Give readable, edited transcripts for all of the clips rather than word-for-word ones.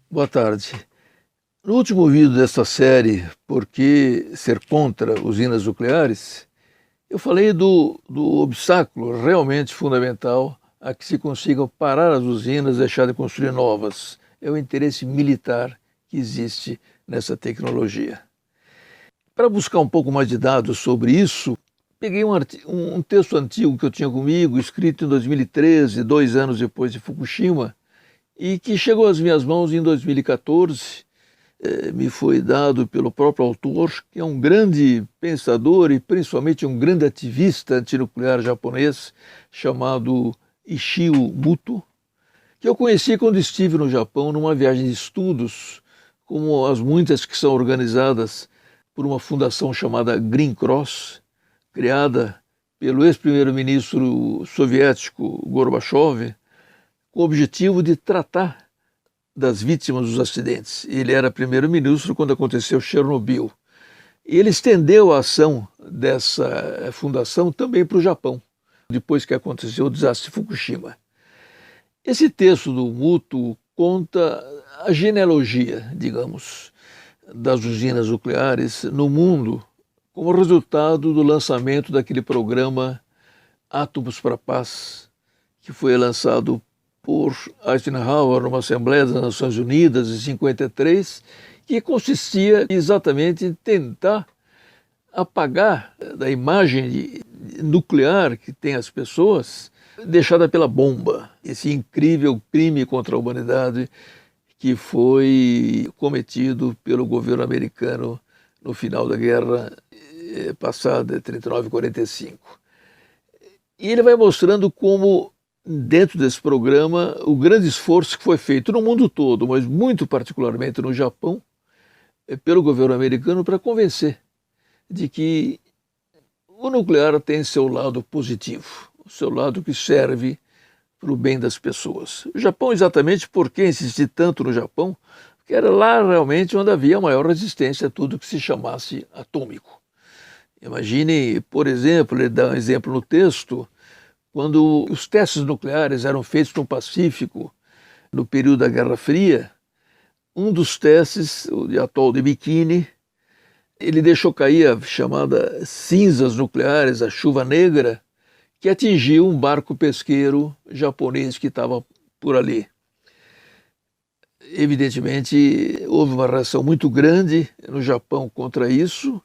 Boa tarde. No último vídeo desta série, Por que ser contra usinas nucleares, eu falei do obstáculo realmente fundamental a que se consiga parar as usinas e deixar de construir novas. É o interesse militar que existe nessa tecnologia. Para buscar um pouco mais de dados sobre isso, peguei um texto antigo que eu tinha comigo, escrito em 2013, 2 anos depois de Fukushima, e que chegou às minhas mãos em 2014, me foi dado pelo próprio autor, que é um grande pensador e principalmente um grande ativista antinuclear japonês, chamado Ishio Muto, que eu conheci quando estive no Japão numa viagem de estudos, como as muitas que são organizadas por uma fundação chamada Green Cross, criada pelo ex-primeiro-ministro soviético Gorbachev, com o objetivo de tratar das vítimas dos acidentes. Ele era primeiro-ministro quando aconteceu Chernobyl. E ele estendeu a ação dessa fundação também para o Japão, depois que aconteceu o desastre de Fukushima. Esse texto do Muto conta a genealogia, digamos, das usinas nucleares no mundo como resultado do lançamento daquele programa Átomos para a Paz, que foi lançado por Eisenhower numa Assembleia das Nações Unidas em 1953, que consistia exatamente em tentar apagar da imagem nuclear que tem as pessoas deixada pela bomba, esse incrível crime contra a humanidade que foi cometido pelo governo americano no final da guerra passada, 39 e 45. E ele vai mostrando como, dentro desse programa, o grande esforço que foi feito no mundo todo, mas muito particularmente no Japão, pelo governo americano para convencer de que o nuclear tem seu lado positivo, o seu lado que serve para o bem das pessoas. O Japão, exatamente por que insistir tanto no Japão, porque era lá realmente onde havia a maior resistência a tudo que se chamasse atômico. Imagine, por exemplo, ele dá um exemplo no texto, quando os testes nucleares eram feitos no Pacífico, no período da Guerra Fria, um dos testes, o de atol de Bikini, ele deixou cair a chamada cinzas nucleares, a chuva negra, que atingiu um barco pesqueiro japonês que estava por ali. Evidentemente, houve uma reação muito grande no Japão contra isso,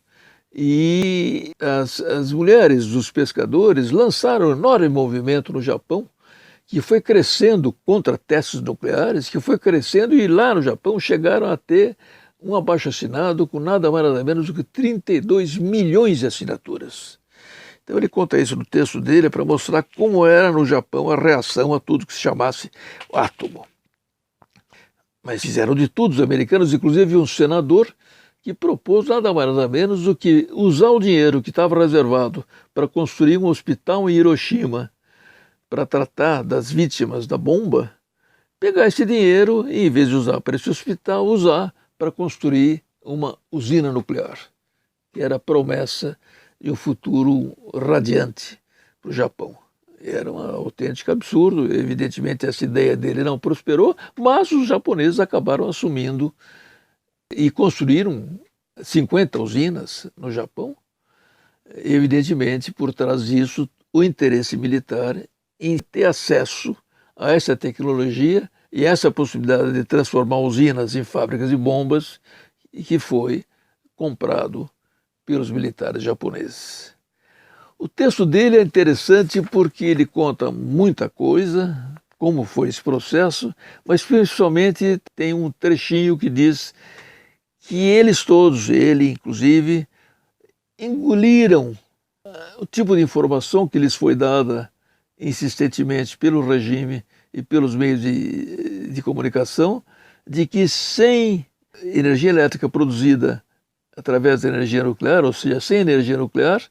e as mulheres dos pescadores lançaram um enorme movimento no Japão, que foi crescendo contra testes nucleares, que foi crescendo, e lá no Japão chegaram a ter um abaixo-assinado com nada mais nada menos do que 32 milhões de assinaturas. Então ele conta isso no texto dele para mostrar como era no Japão a reação a tudo que se chamasse átomo. Mas fizeram de tudo, os americanos, inclusive um senador que propôs nada mais nada menos do que usar o dinheiro que estava reservado para construir um hospital em Hiroshima para tratar das vítimas da bomba, pegar esse dinheiro e, em vez de usar para esse hospital, usar para construir uma usina nuclear, que era a promessa de um futuro radiante para o Japão. Era um autêntico absurdo, evidentemente essa ideia dele não prosperou, mas os japoneses acabaram assumindo e construíram 50 usinas no Japão, evidentemente por trás disso o interesse militar em ter acesso a essa tecnologia e essa possibilidade de transformar usinas em fábricas de bombas, que foi comprado pelos militares japoneses. O texto dele é interessante porque ele conta muita coisa, como foi esse processo, mas principalmente tem um trechinho que diz que eles todos, ele inclusive, engoliram o tipo de informação que lhes foi dada insistentemente pelo regime e pelos meios de comunicação, de que sem energia elétrica produzida através da energia nuclear, ou seja, sem energia nuclear,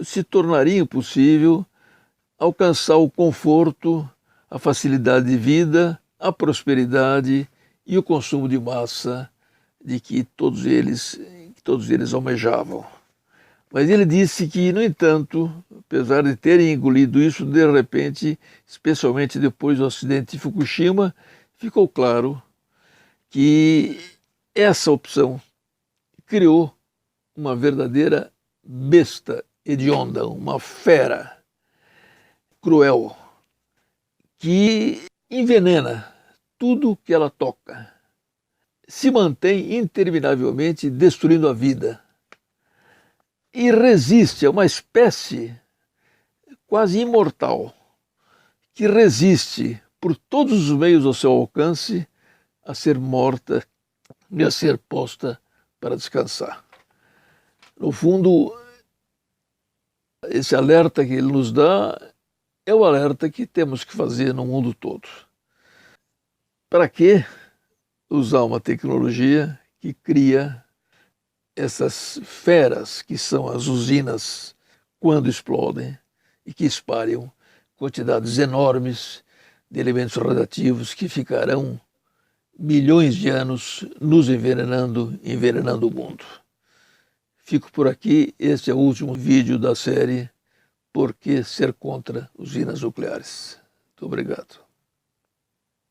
se tornaria impossível alcançar o conforto, a facilidade de vida, a prosperidade e o consumo de massa de que todos eles almejavam. Mas ele disse que, no entanto, apesar de terem engolido isso, de repente, especialmente depois do acidente de Fukushima, ficou claro que essa opção criou uma verdadeira besta hedionda, uma fera cruel, que envenena tudo que ela toca, se mantém interminavelmente destruindo a vida e resiste a uma espécie quase imortal, que resiste por todos os meios ao seu alcance a ser morta e a ser posta para descansar. No fundo, esse alerta que ele nos dá é o alerta que temos que fazer no mundo todo. Para que usar uma tecnologia que cria essas feras que são as usinas quando explodem e que espalham quantidades enormes de elementos radioativos que ficarão milhões de anos nos envenenando, envenenando o mundo. Fico por aqui, este é o último vídeo da série Por que ser contra usinas nucleares. Muito obrigado.